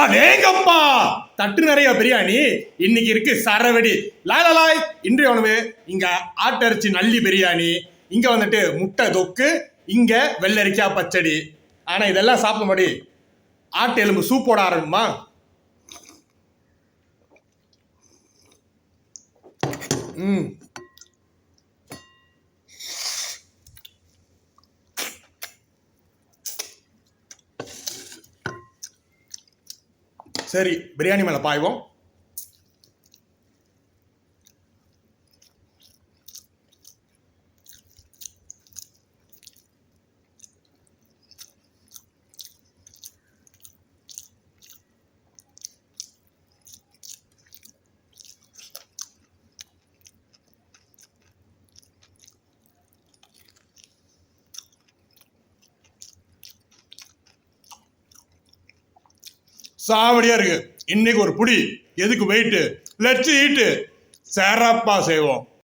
அடேங்கப்பா, தட்டு நிறைய பிரியாணி இன்னைக்கு இருக்கு சரவெடி. லாய் இன்றைய உணவு இங்க ஆட்டரிச்சி நல்லி பிரியாணி, இங்க வந்துட்டு முட்டை தொக்கு, இங்க வெள்ளரிக்காய் பச்சடி. ஆனா இதெல்லாம் சாப்பிடும்படி ஆட்டு எலும்பு சூப்போட ஆரம்பமா. சரி, பிரியாணி மேல பாய்வோம். சாவடியா இருக்கு. இன்னைக்கு ஒரு புடி, எதுக்கு வெயிட், லெட்ஸ் ஈட், சிறப்பா செய்வோம்.